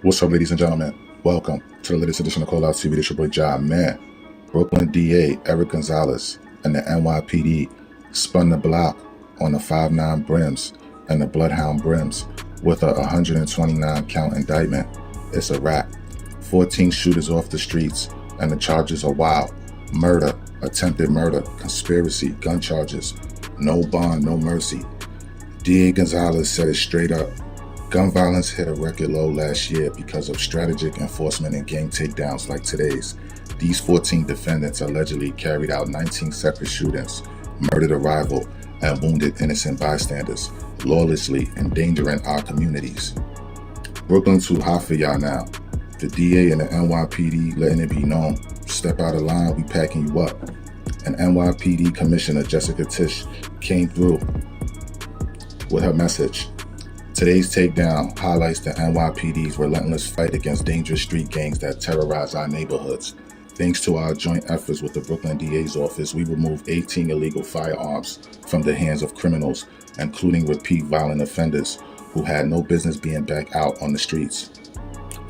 What's up, ladies and gentlemen? Welcome to the latest edition of Call Out TV. This your boy John, man. Brooklyn DA Eric Gonzalez and the NYPD spun the block on the 5'9" Brims and the Bloodhound Brims with a 129 count indictment. It's a wrap. 14 shooters off the streets, and the charges are wild. Murder, attempted murder, conspiracy, gun charges. No bond, no mercy. DA Gonzalez said it straight up. Gun violence hit a record low last year because of strategic enforcement and gang takedowns like today's. These 14 defendants allegedly carried out 19 separate shootings, murdered a rival, and wounded innocent bystanders, lawlessly endangering our communities. Brooklyn too hot for y'all now. The DA and the NYPD letting it be known, step out of line, we packing you up. And NYPD Commissioner Jessica Tisch came through with her message. Today's takedown highlights the NYPD's relentless fight against dangerous street gangs that terrorize our neighborhoods. Thanks to our joint efforts with the Brooklyn DA's office, we removed 18 illegal firearms from the hands of criminals, including repeat violent offenders who had no business being back out on the streets.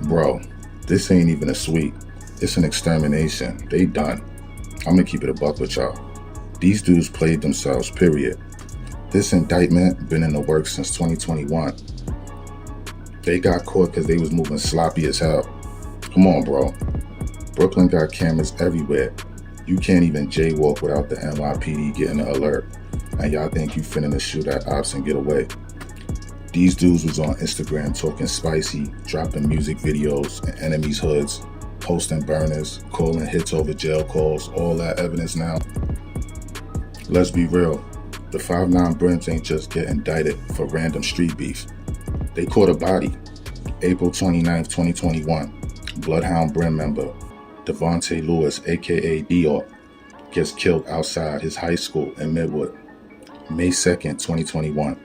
Bro, this ain't even a sweep. It's an extermination. They done. I'm gonna keep it a buck with y'all. These dudes played themselves, period. This indictment been in the works since 2021. They got caught because they was moving sloppy as hell. Come on, bro. Brooklyn got cameras everywhere. You can't even jaywalk without the NYPD getting an alert. And y'all think you finna shoot at ops and get away. These dudes was on Instagram talking spicy, dropping music videos in enemies' hoods, posting burners, calling hits over jail calls, all that evidence now. Let's be real. The 5'9" Brims ain't just get indicted for random street beef. They caught a body. April 29, 2021, Bloodhound Brim member Devontae Lewis, aka Dior, gets killed outside his high school in Midwood. May 2nd, 2021,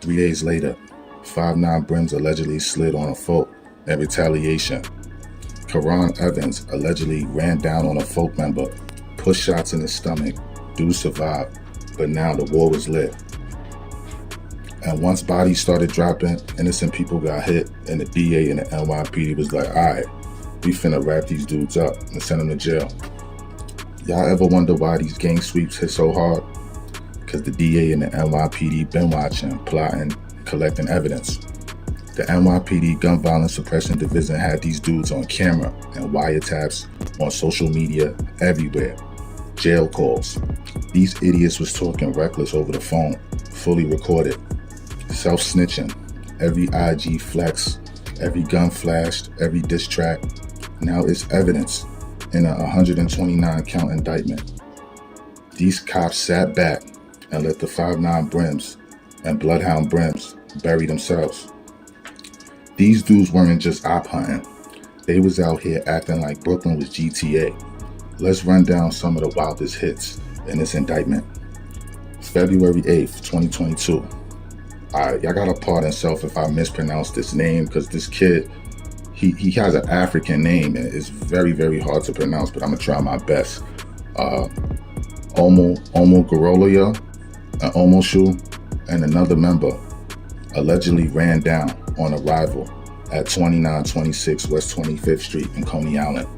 3 days later, 5'9" Brims allegedly slid on a folk in retaliation. Karan Evans allegedly ran down on a folk member, pushed shots in his stomach. Dude survived. But now the war was lit. And once bodies started dropping, innocent people got hit, and the DA and the NYPD was like, alright, we finna wrap these dudes up and send them to jail. Y'all ever wonder why these gang sweeps hit so hard? Because the DA and the NYPD been watching, plotting, collecting evidence. The NYPD Gun Violence Suppression Division had these dudes on camera and wiretaps on social media everywhere. Jail calls. These idiots was talking reckless over the phone, fully recorded. Self-snitching. Every IG flex, every gun flashed, every diss track. Now it's evidence in a 129 count indictment. These cops sat back and let the 5'9" Brims and Bloodhound Brims bury themselves. These dudes weren't just op hunting. They was out here acting like Brooklyn was GTA. Let's run down some of the wildest hits in this indictment. February 8th, 2022. Alright, y'all gotta pardon self if I mispronounce this name, because this kid, he has an African name and it's very, very hard to pronounce, but I'm gonna try my best. Omo Gorolia and Omoshu and another member allegedly ran down on a rival at 2926 West 25th Street in Coney Island,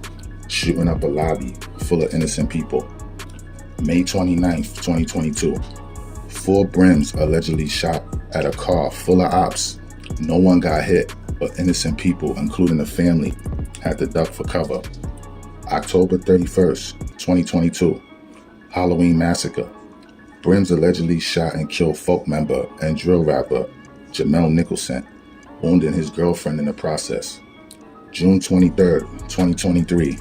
shooting up a lobby full of innocent people. May 29th, 2022, 4 Brims allegedly shot at a car full of ops. No one got hit, but innocent people, including the family, had to duck for cover. October 31st, 2022, Halloween massacre. Brims allegedly shot and killed folk member and drill rapper Jamel Nicholson, wounding his girlfriend in the process. June 23rd, 2023,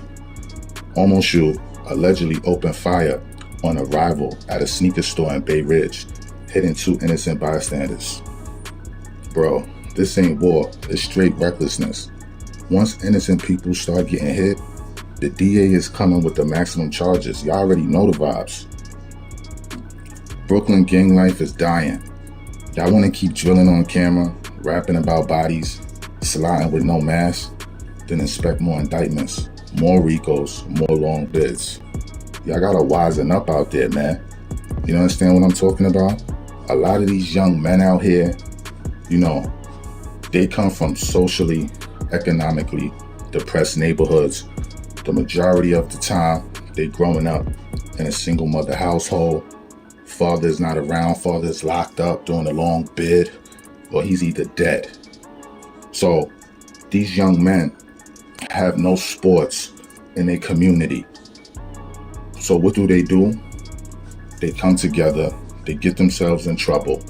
Omoshu allegedly opened fire on a rival at a sneaker store in Bay Ridge, hitting 2 innocent bystanders. Bro, this ain't war, it's straight recklessness. Once innocent people start getting hit, the DA is coming with the maximum charges. Y'all already know the vibes. Brooklyn gang life is dying. Y'all wanna keep drilling on camera, rapping about bodies, sliding with no mask? Then expect more indictments, more RICOs, more long bids. Y'all gotta wisen up out there, man. You understand what I'm talking about? A lot of these young men out here, they come from socially economically depressed neighborhoods. The majority of the time, they growing up in a single mother household. Father's not around, father's locked up doing a long bid, or he's either dead. So these young men have no sports in their community. So what do? They come together, they get themselves in trouble.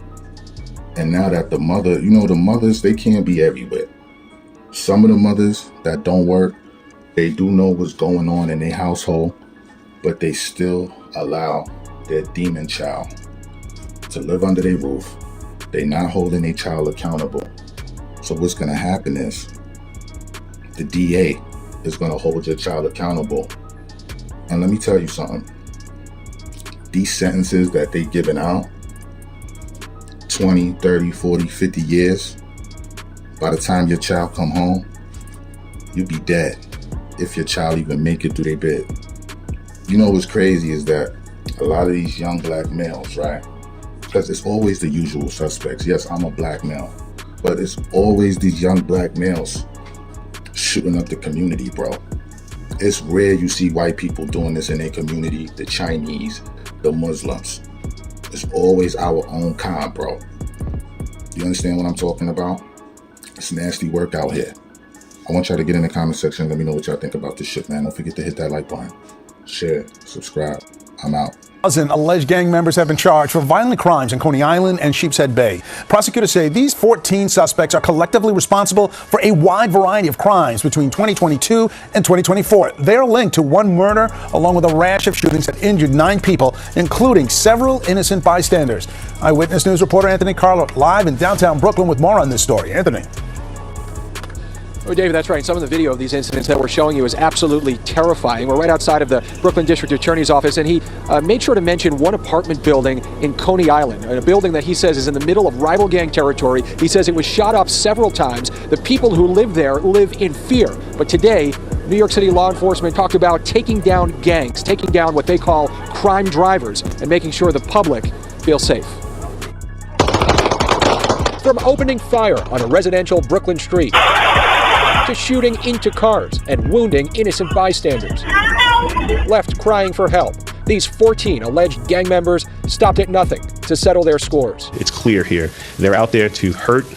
And now that the mother, the mothers, they can't be everywhere. Some of the mothers that don't work, they do know what's going on in their household, but they still allow their demon child to live under their roof. They're not holding their child accountable. So what's gonna happen is the DA is gonna hold your child accountable. And let me tell you something. These sentences that they giving out, 20, 30, 40, 50 years, by the time your child come home, you'll be dead if your child even make it through their bid. You know what's crazy is that a lot of these young black males, right? Because it's always the usual suspects. Yes, I'm a black male, but it's always these young black males shooting up the community, bro. It's rare you see white people doing this in their community, the Chinese, the Muslims. It's always our own kind, bro. You understand what I'm talking about? It's nasty work out here. I want y'all to get in the comment section. Let me know what y'all think about this shit, man. Don't forget to hit that like button. Share, subscribe. I'm out. Alleged gang members have been charged for violent crimes in Coney Island and Sheepshead Bay. Prosecutors say these 14 suspects are collectively responsible for a wide variety of crimes between 2022 and 2024. They're linked to one murder, along with a rash of shootings that injured 9 people, including several innocent bystanders. Eyewitness News reporter Anthony Carlo live in downtown Brooklyn with more on this story. Anthony. Oh, David, that's right. Some of the video of these incidents that we're showing you is absolutely terrifying. We're right outside of the Brooklyn District Attorney's office, and he made sure to mention one apartment building in Coney Island, a building that he says is in the middle of rival gang territory. He says it was shot up several times. The people who live there live in fear. But today, New York City law enforcement talked about taking down gangs, taking down what they call crime drivers, and making sure the public feels safe. From opening fire on a residential Brooklyn street to shooting into cars and wounding innocent bystanders, left crying for help, these 14 alleged gang members stopped at nothing to settle their scores. It's clear here. They're out there to hurt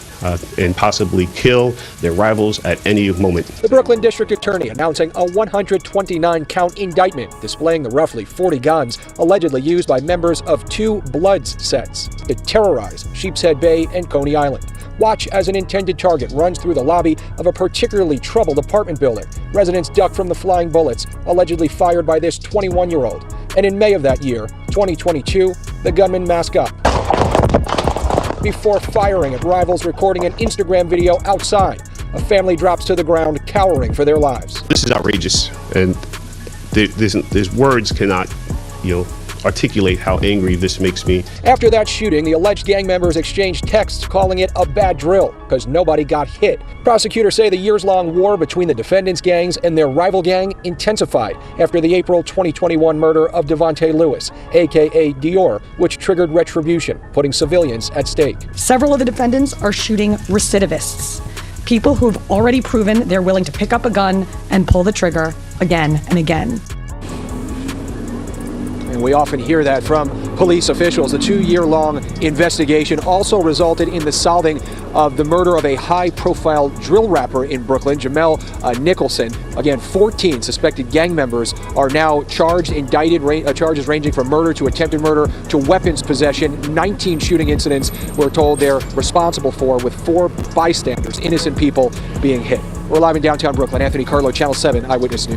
and possibly kill their rivals at any moment. The Brooklyn District Attorney announcing a 129-count indictment displaying the roughly 40 guns allegedly used by members of 2 Bloods sets to terrorize Sheepshead Bay and Coney Island. Watch as an intended target runs through the lobby of a particularly troubled apartment building. Residents duck from the flying bullets allegedly fired by this 21-year-old. And in May of that year, 2022, the gunman masked up before firing at rivals, recording an Instagram video outside. A family drops to the ground, cowering for their lives. This is outrageous, and there's words cannot, articulate how angry this makes me. After that shooting, the alleged gang members exchanged texts calling it a bad drill because nobody got hit. Prosecutors say the years-long war between the defendants' gangs and their rival gang intensified after the April 2021 murder of Devontae Lewis, aka Dior, which triggered retribution, putting civilians at stake. Several of the defendants are shooting recidivists, people who've already proven they're willing to pick up a gun and pull the trigger again and again. And we often hear that from police officials. A 2-year-long investigation also resulted in the solving of the murder of a high-profile drill rapper in Brooklyn, Jamel Nicholson. Again, 14 suspected gang members are now charged, indicted, charges ranging from murder to attempted murder to weapons possession. 19 shooting incidents we're told they're responsible for, with 4 bystanders, innocent people, being hit. We're live in downtown Brooklyn. Anthony Carlo, Channel 7 Eyewitness News.